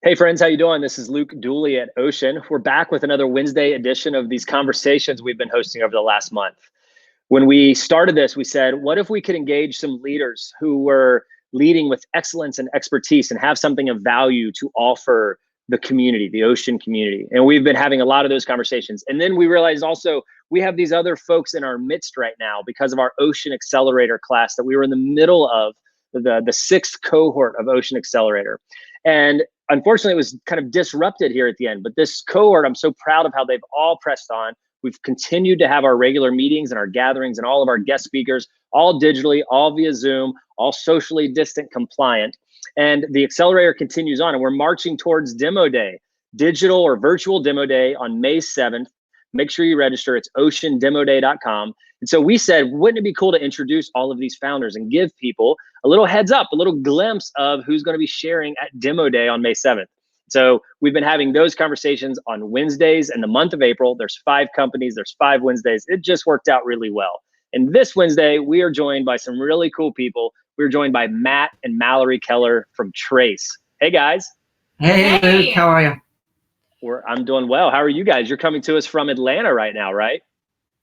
Hey friends, how you doing? This is Luke Dooley at Ocean. We're back with another Wednesday edition of these conversations we've been hosting over the last month. When we started this, we said, what if we could engage some leaders who were leading with excellence and expertise and have something of value to offer the community, the Ocean community? And we've been having a lot of those conversations. And then we realized also we have these other folks in our midst right now because of our Ocean Accelerator class that we were in the middle of, the sixth cohort of Ocean Accelerator. And unfortunately, it was kind of disrupted here at the end. But this cohort, I'm so proud of how they've all pressed on. We've continued to have our regular meetings and our gatherings and all of our guest speakers, all digitally, all via Zoom, all socially distant compliant. And the accelerator continues on, and we're marching towards Demo Day, digital or virtual Demo Day on May 7th. Make sure you register. It's oceandemoday.com. And so we said, wouldn't it be cool to introduce all of these founders and give people a little heads up, a little glimpse of who's going to be sharing at Demo Day on May 7th. So we've been having those conversations on Wednesdays in the month of April. There's 5 companies, there's 5 Wednesdays. It just worked out really well. And this Wednesday, we are joined by some really cool people. We're joined by Matt and Mallory Keller from Trace. Hey guys. Hey Luke, how are you? I'm doing well. How are you guys? You're coming to us from Atlanta right now, right?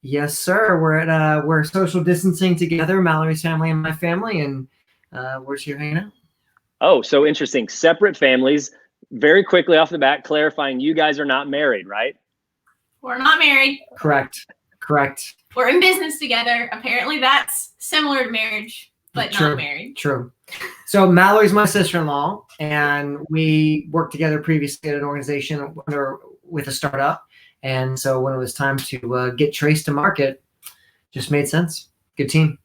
Yes, sir. We're social distancing together, Mallory's family and my family, and we're here hanging out. Oh, so interesting. Separate families. Very quickly off the bat, clarifying you guys are not married, right? We're not married. Correct. We're in business together. Apparently that's similar to marriage, but True. Not married. True. So Mallory's my sister-in-law, and we worked together previously at an organization with a startup. And so when it was time to get Trace to market, just made sense. Good team.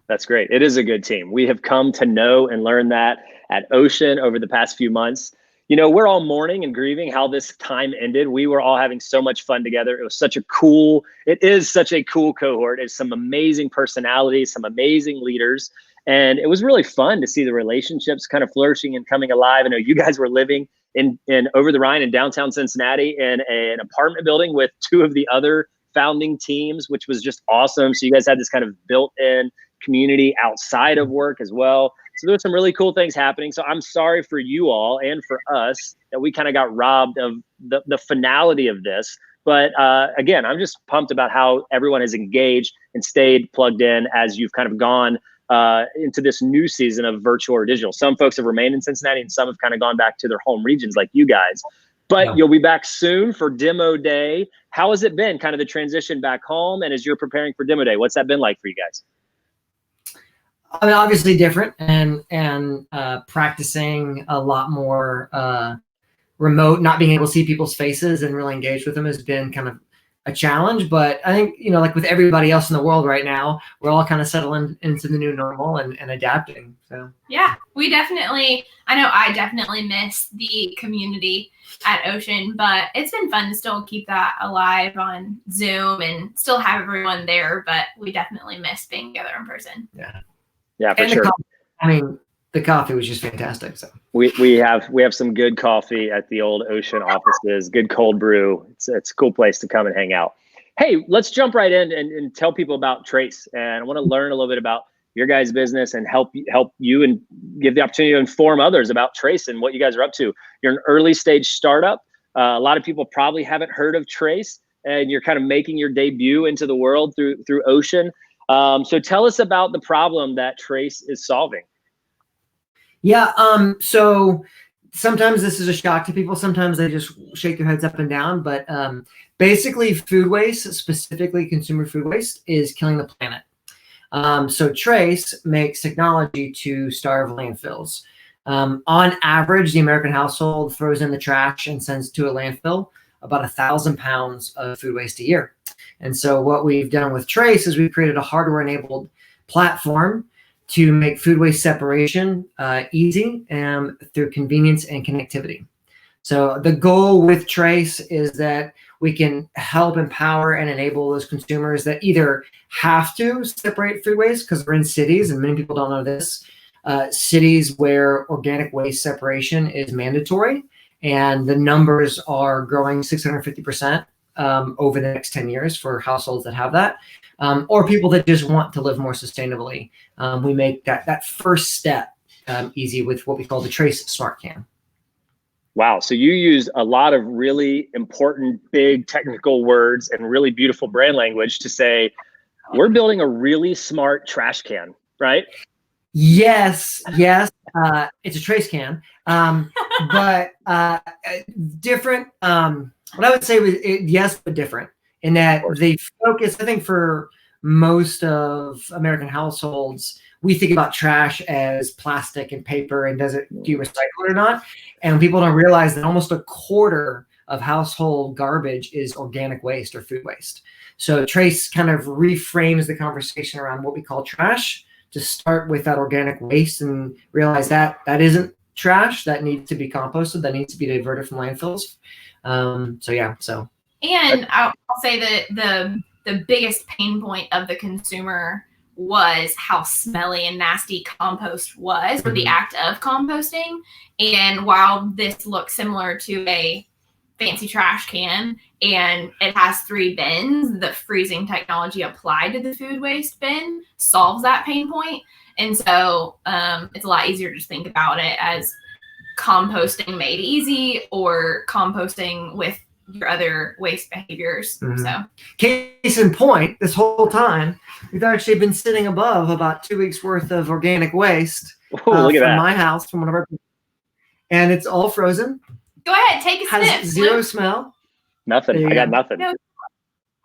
That's great. It is a good team. We have come to know and learn that at Ocean over the past few months. You know, we're all mourning and grieving how this time ended. We were all having so much fun together. It is such a cool cohort. It's some amazing personalities, some amazing leaders. And it was really fun to see the relationships kind of flourishing and coming alive. I know you guys were living in over the Rhine in downtown Cincinnati in an apartment building with 2 of the other founding teams, which was just awesome. So you guys had this kind of built-in community outside of work as well. So there were some really cool things happening. So I'm sorry for you all and for us that we kind of got robbed of the finality of this. But again, I'm just pumped about how everyone has engaged and stayed plugged in as you've kind of gone into this new season of virtual or digital. Some folks have remained in Cincinnati and some have kind of gone back to their home regions like you guys. But You'll be back soon for Demo Day. How has it been, kind of the transition back home? And as you're preparing for Demo Day, what's that been like for you guys? I mean, obviously different, and practicing a lot more remote, not being able to see people's faces and really engage with them has been kind of a challenge. But I think, you know, like with everybody else in the world right now, we're all kind of settling into the new normal and adapting. So yeah, I definitely miss the community at Ocean, but it's been fun to still keep that alive on Zoom and still have everyone there. But we definitely miss being together in person. Yeah, for sure. The coffee was just fantastic. So we have some good coffee at the old Ocean offices, good cold brew. It's a cool place to come and hang out. Hey, let's jump right in and tell people about Trace. And I want to learn a little bit about your guys' business and help you and give the opportunity to inform others about Trace and what you guys are up to. You're an early stage startup. A lot of people probably haven't heard of Trace, and you're kind of making your debut into the world through Ocean. So tell us about the problem that Trace is solving. Yeah. So sometimes this is a shock to people. Sometimes they just shake their heads up and down. But basically, food waste, specifically consumer food waste, is killing the planet. So Trace makes technology to starve landfills. On average, the American household throws in the trash and sends to a landfill about 1,000 pounds of food waste a year. And so what we've done with Trace is we've created a hardware-enabled platform to make food waste separation easy through convenience and connectivity. So the goal with Trace is that we can help empower and enable those consumers that either have to separate food waste because we're in cities, and many people don't know this, cities where organic waste separation is mandatory, and the numbers are growing 650% over the next 10 years for households that have that, or people that just want to live more sustainably. We make that first step easy with what we call the Trace Smart Can. Wow. So you use a lot of really important, big technical words and really beautiful brand language to say, we're building a really smart trash can, right? Yes. It's a trace can, but different. What I would say was yes, but different in that the focus, I think, for most of American households, we think about trash as plastic and paper and do you recycle it or not? And people don't realize that almost a quarter of household garbage is organic waste or food waste. So Trace kind of reframes the conversation around what we call trash, to start with that organic waste and realize that that isn't trash, that needs to be composted, that needs to be diverted from landfills. And I'll say that the biggest pain point of the consumer was how smelly and nasty compost was, or the act of composting. And while this looks similar to a fancy trash can and it has 3 bins, the freezing technology applied to the food waste bin solves that pain point. And so it's a lot easier to just think about it as composting made easy, or composting with your other waste behaviors. So case in point, this whole time we've actually been sitting above about 2 weeks worth of organic waste look at that. my house, from one of our, and it's all frozen. Go ahead, take a sniff. Has zero smell. Nothing. I got nothing. No.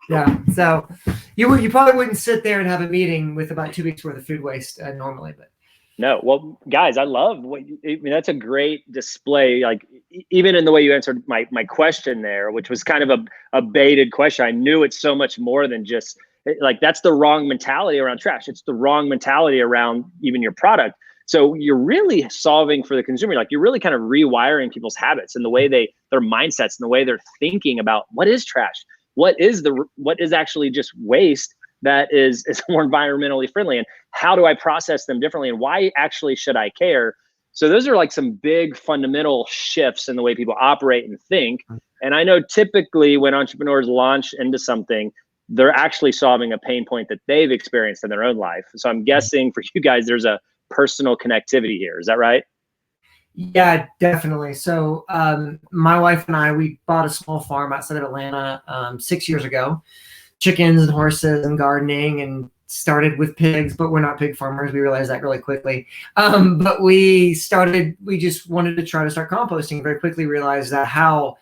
Yeah. So you probably wouldn't sit there and have a meeting with about 2 weeks worth of food waste normally, but. No. Well, guys, I love that's a great display. Like, even in the way you answered my question there, which was kind of a baited question. I knew it's so much more than just like, that's the wrong mentality around trash. It's the wrong mentality around even your product. So you're really solving for the consumer. Like, you're really kind of rewiring people's habits and the way their mindsets and the way they're thinking about what is trash, what is actually just waste that is more environmentally friendly, and how do I process them differently, and why actually should I care? So those are like some big fundamental shifts in the way people operate and think. And I know typically when entrepreneurs launch into something, they're actually solving a pain point that they've experienced in their own life. So I'm guessing for you guys, there's a personal connectivity here. Is that right? Yeah, definitely. So my wife and I, we bought a small farm outside of Atlanta 6 years ago. Chickens and horses and gardening, and started with pigs, but we're not pig farmers. We realized that really quickly. But we just wanted to try to start composting. Very quickly realized that how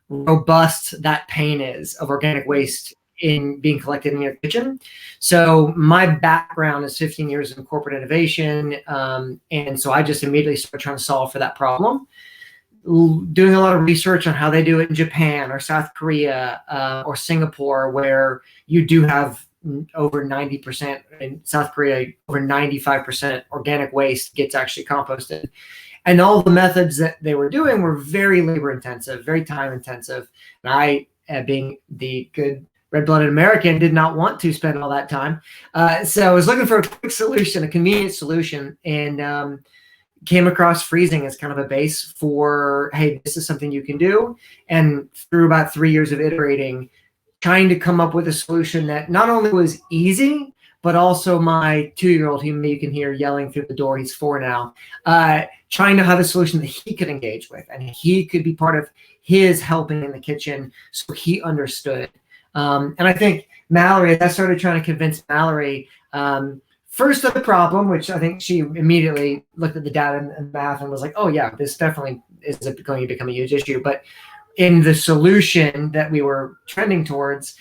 robust that pain is of organic waste in being collected in your kitchen. So my background is 15 years in corporate innovation. And so I just immediately started trying to solve for that problem. Doing a lot of research on how they do it in Japan or South Korea or Singapore, where you do have over 90%, in South Korea, over 95% organic waste gets actually composted. And all the methods that they were doing were very labor intensive, very time intensive. And I, being the good red-blooded American, did not want to spend all that time. So I was looking for a quick solution, a convenient solution, and came across freezing as kind of a base for, hey, this is something you can do. And through about 3 years of iterating, trying to come up with a solution that not only was easy, but also my 2-year-old, whom you can hear yelling through the door, he's 4 now, trying to have a solution that he could engage with and he could be part of his helping in the kitchen, so he understood. And I think Mallory, I started trying to convince Mallory, first of the problem, which I think she immediately looked at the data and math and was like, oh yeah, this definitely is going to become a huge issue. But in the solution that we were trending towards,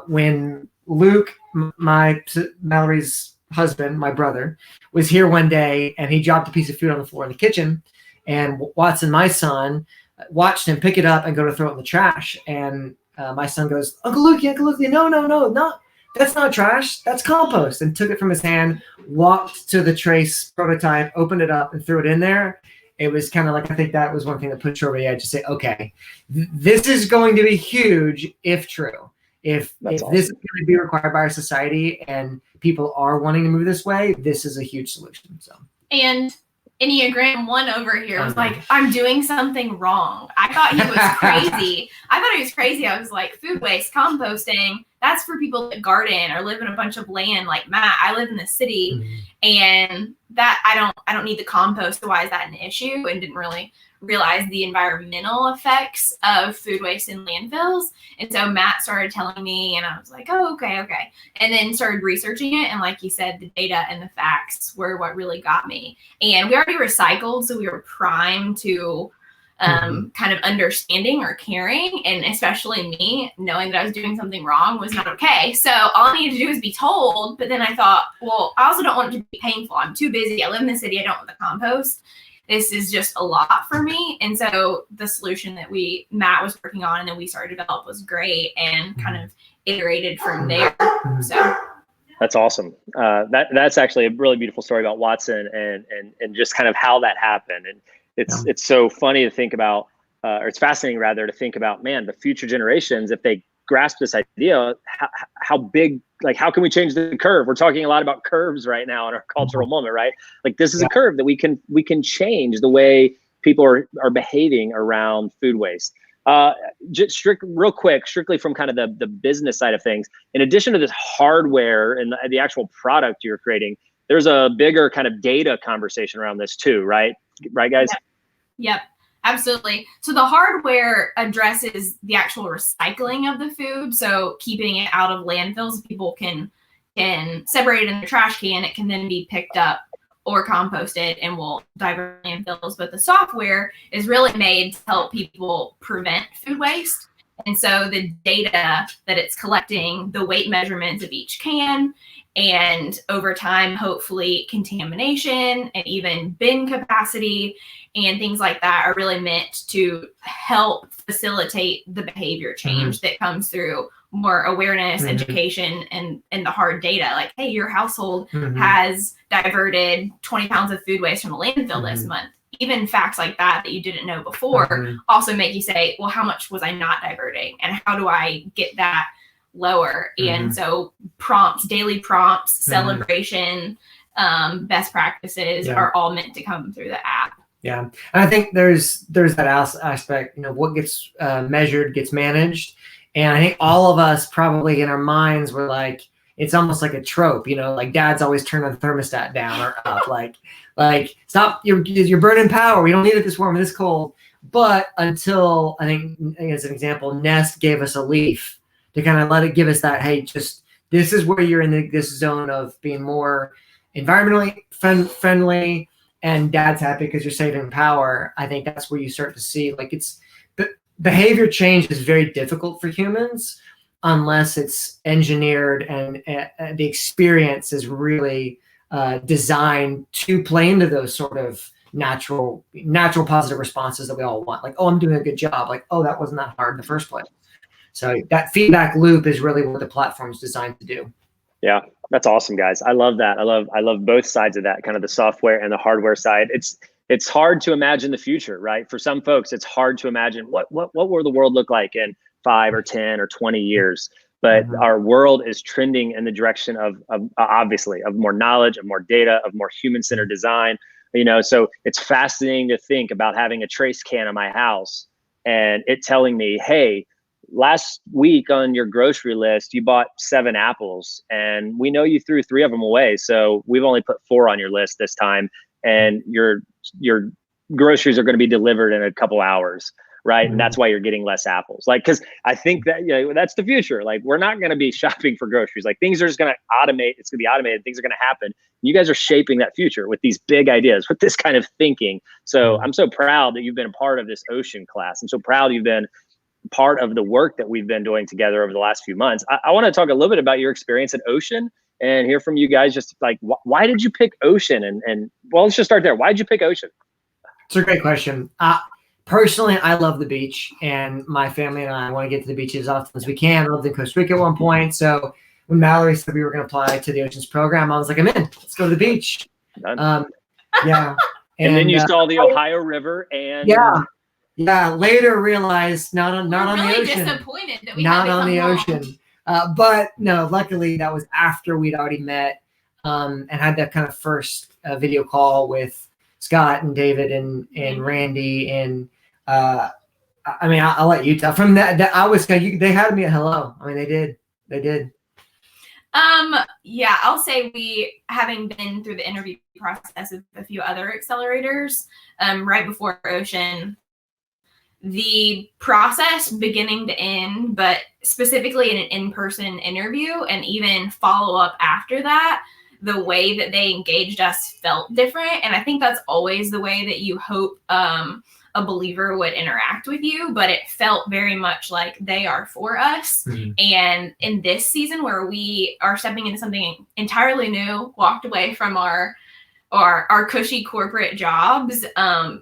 when Luke, Mallory's husband, my brother, was here one day and he dropped a piece of food on the floor in the kitchen, and Watson, my son, watched him pick it up and go to throw it in the trash. And my son goes, Uncle Luke, no, that's not trash, that's compost, and took it from his hand, walked to the Trace prototype, opened it up and threw it in there. It was kind of like, I think that was one thing that pushed you over the edge to say, okay, this is going to be huge if true. If awesome. This is going to be required by our society and people are wanting to move this way, this is a huge solution. So. And Enneagram 1 over here was like, I'm doing something wrong. I thought he was crazy. I was like, food waste, composting, that's for people that garden or live in a bunch of land like Matt. I live in the city, and that I don't need the compost. So why is that an issue? And didn't really realize the environmental effects of food waste in landfills. And so Matt started telling me, and I was like, oh, okay. And then started researching it. And like you said, the data and the facts were what really got me. And we already recycled, so we were primed to kind of understanding or caring, and especially me knowing that I was doing something wrong was not okay. So all I needed to do was be told. But then I thought, well, I also don't want it to be painful. I'm too busy. I live in the city. I don't want the compost. This is just a lot for me. And so the solution that Matt was working on and then we started to develop was great, and kind of iterated from there. So that's awesome. That's actually a really beautiful story about Watson and just kind of how that happened. And it's so funny to think about, or it's fascinating rather to think about, man, the future generations, if they grasp this idea, how big, like, how can we change the curve? We're talking a lot about curves right now in our cultural moment, right? Like, this is a curve that we can change the way people are behaving around food waste. Just real quick, strictly from kind of the business side of things, in addition to this hardware and the actual product you're creating, there's a bigger kind of data conversation around this too, right? Right, guys? Yep, absolutely. So the hardware addresses the actual recycling of the food. So keeping it out of landfills, people can separate it in the trash can. It can then be picked up or composted and will divert landfills. But the software is really made to help people prevent food waste. And so the data that it's collecting, the weight measurements of each can, and over time, hopefully contamination and even bin capacity and things like that are really meant to help facilitate the behavior change that comes through more awareness, education, and the hard data. Like, hey, your household has diverted 20 pounds of food waste from a landfill this month. Even facts like that you didn't know before also make you say, well, how much was I not diverting? And how do I get that lower? And so daily prompts, celebration, best practices are all meant to come through the app. Yeah. And I think there's that aspect, what gets measured gets managed. And I think all of us probably in our minds were like, it's almost like a trope, like dads always turn the thermostat down or up, like stop, you're burning power. We don't need it this warm or this cold. But until, I think as an example, Nest gave us a leaf to kind of give us that, hey, just this is where you're in this zone of being more environmentally friendly, and dad's happy because you're saving power. I think that's where you start to see behavior change is very difficult for humans unless it's engineered and the experience is really designed to play into those sort of natural positive responses that we all want. Like, oh, I'm doing a good job. Like, oh, that wasn't that hard in the first place. So that feedback loop is really what the platform is designed to do. Yeah, that's awesome, guys. I love that. I love both sides of that, kind of the software and the hardware side. It's hard to imagine the future, right? For some folks, it's hard to imagine what will the world look like in 5 or 10 or 20 years. But our world is trending in the direction of obviously of more knowledge, of more data, of more human-centered design. So it's fascinating to think about having a trace can in my house and it telling me, hey, last week on your grocery list, you bought 7 apples and we know you threw 3 of them away. So we've only put 4 on your list this time. And your groceries are going to be delivered in a couple hours, right? And that's why you're getting less apples. Like, because I think that that's the future. Like, we're not going to be shopping for groceries. Like, things are just going to automate. It's going to be automated. Things are going to happen. You guys are shaping that future with these big ideas, with this kind of thinking. So I'm so proud that you've been a part of this Ocean class. I'm so proud you've been part of the work that we've been doing together over the last few months. I want to talk a little bit about your experience at Ocean and hear from you guys. Just like, why did you pick Ocean? And well, let's just start there. Why did you pick Ocean? It's a great question. Personally, I love the beach, and my family and I want to get to the beach as often as we can. I lived in Costa Rica at one point. So when Mallory said we were going to apply to the Oceans program, I was like, I'm in. Let's go to the beach. Yeah. And then you saw the Ohio River and yeah. Later realized not on really the ocean. Disappointed that we not had to on come the home. ocean. But no, luckily that was after we'd already met and had that kind of first video call with Scott and David and Randy and I mean I'll let you tell. From that I was they had me at hello. I mean they did. Yeah, I'll say we, having been through the interview process of a few other accelerators, right before Ocean, the process beginning to end, but specifically in an in-person interview and even follow up after that, the way that they engaged us felt different. And I think that's always the way that you hope a believer would interact with you, but it felt very much like they are for us. Mm-hmm. And in this season where we are stepping into something entirely new, walked away from our cushy corporate jobs,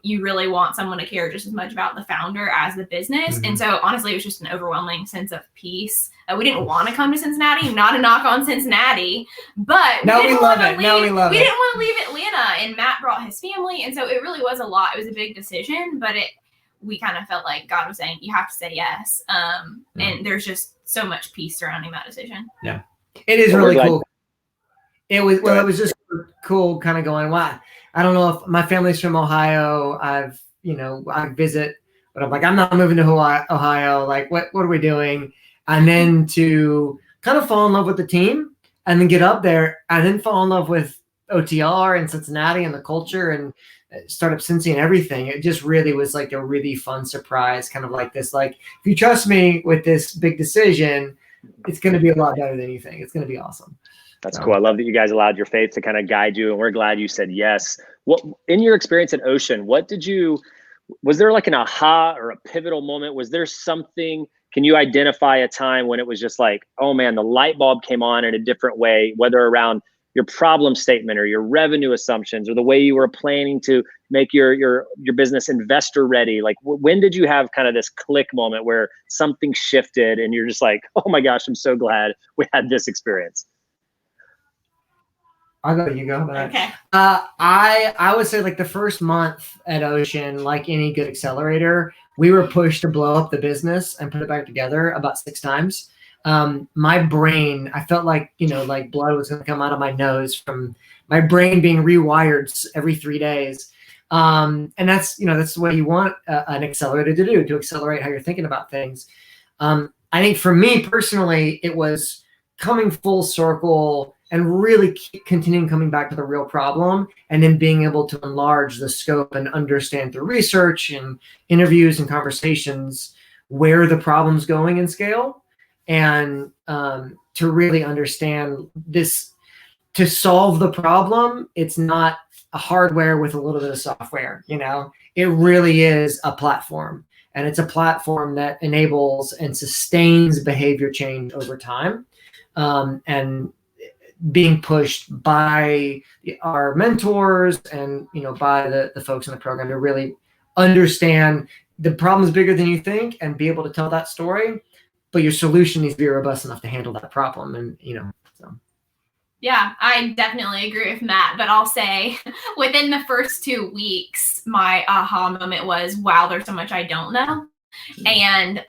you really want someone to care just as much about the founder as the business. Mm-hmm. And so honestly, it was just an overwhelming sense of peace. We didn't want to come to Cincinnati, not a knock on Cincinnati, but Now we love it. we didn't want to leave Atlanta, and Matt brought his family. And so it really was a lot. It was a big decision, but we kind of felt like God was saying, you have to say yes. And there's just so much peace surrounding that decision. Yeah, it is really cool. It was just cool kind of going, wow, I don't know if my family's from Ohio. I visit, but I'm like, I'm not moving to Ohio. Like, what are we doing? And then to kind of fall in love with the team and then get up there and then fall in love with OTR and Cincinnati and the culture and Startup Cincy and everything. It just really was like a really fun surprise, kind of like this, like, if you trust me with this big decision, it's going to be a lot better than you think. It's going to be awesome. That's cool. I love that you guys allowed your faith to kind of guide you, and we're glad you said yes. What, in your experience at Ocean, was there like an aha or a pivotal moment? Was there something, can you identify a time when it was just like, oh man, the light bulb came on in a different way, whether around your problem statement or your revenue assumptions or the way you were planning to make your business investor ready? Like, when did you have kind of this click moment where something shifted and you're just like, oh my gosh, I'm so glad we had this experience? I'll go. You go. Okay. I would say like the first month at Ocean, like any good accelerator, we were pushed to blow up the business and put it back together about 6 times. My brain, I felt like, like blood was going to come out of my nose from my brain being rewired every 3 days. And that's the way you want an accelerator to do, to accelerate how you're thinking about things. I think for me personally, it was coming full circle and really continuing coming back to the real problem, and then being able to enlarge the scope and understand through research and interviews and conversations where the problem's going in scale, and to really understand this. To solve the problem, it's not a hardware with a little bit of software. It really is a platform, and it's a platform that enables and sustains behavior change over time, and being pushed by our mentors and by the folks in the program to really understand the problem is bigger than you think and be able to tell that story, but your solution needs to be robust enough to handle that problem. And so. Yeah, I definitely agree with Matt, but I'll say within the first 2 weeks, my aha moment was, wow, there's so much I don't know. And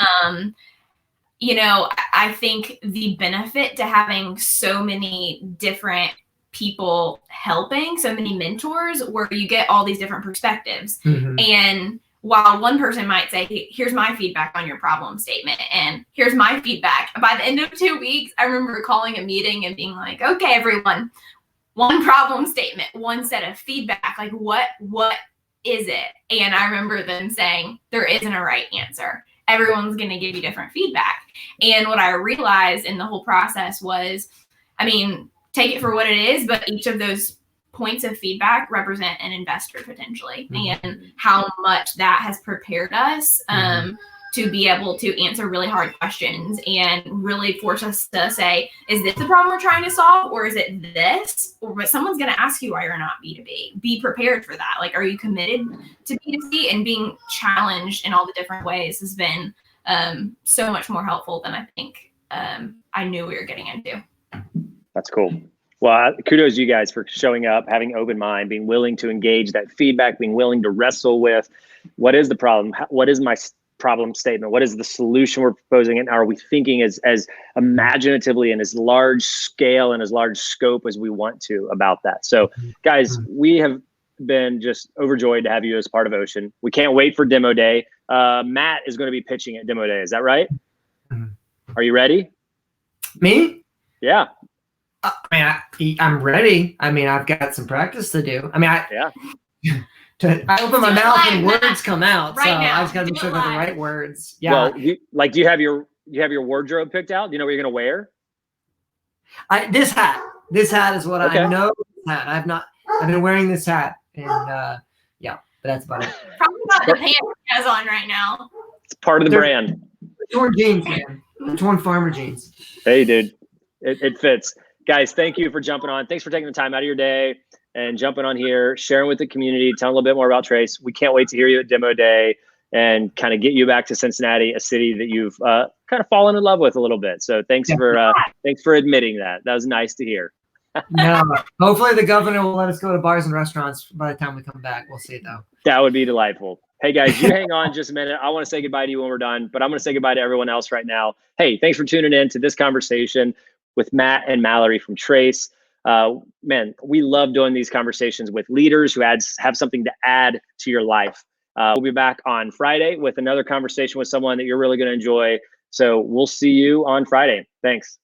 I think the benefit to having so many different people helping, so many mentors, where you get all these different perspectives. Mm-hmm. And while one person might say, here's my feedback on your problem statement, and here's my feedback, by the end of 2 weeks, I remember calling a meeting and being like, okay, everyone, one problem statement, one set of feedback, like what is it? And I remember them saying, there isn't a right answer. Everyone's going to give you different feedback. And what I realized in the whole process was, take it for what it is, but each of those points of feedback represent an investor potentially, mm-hmm. and how much that has prepared us to be able to answer really hard questions and really force us to say, is this the problem we're trying to solve, or is it this? But someone's going to ask you why you're not B2B. Be prepared for that. Like, are you committed to B2C? And being challenged in all the different ways has been so much more helpful than I think I knew we were getting into. That's cool. Well, kudos to you guys for showing up, having open mind, being willing to engage that feedback, being willing to wrestle with what is the problem? What is my problem statement? What is the solution we're proposing? And are we thinking as imaginatively and as large scale and as large scope as we want to about that? So guys, we have been just overjoyed to have you as part of Ocean. We can't wait for Demo Day. Matt is going to be pitching at Demo Day. Is that right? Are you ready? Me? Yeah. I mean, I'm ready. I mean, I've got some practice to do. I mean, I open my mouth and words come out. Right so now. I just got to make sure I got the right words. Yeah. Well, do you have your wardrobe picked out? Do you know what you're gonna wear? This hat is what Okay. I know. I've been wearing this hat, and yeah, but that's about it. Probably not the pants he has on right now. It's part of the brand. Torn jeans, man. Torn farmer jeans. Hey, dude, it fits. Guys, thank you for jumping on. Thanks for taking the time out of your day and jumping on here, sharing with the community, telling a little bit more about Trace. We can't wait to hear you at demo day and kind of get you back to Cincinnati, a city that you've kind of fallen in love with a little bit. So thanks for admitting that. That was nice to hear. No, hopefully the governor will let us go to bars and restaurants by the time we come back. We'll see though. That would be delightful. Hey guys, you hang on just a minute. I want to say goodbye to you when we're done, but I'm going to say goodbye to everyone else right now. Hey, thanks for tuning in to this conversation with Matt and Mallory from Trace. Man, we love doing these conversations with leaders who have something to add to your life. We'll be back on Friday with another conversation with someone that you're really going to enjoy. So we'll see you on Friday. Thanks.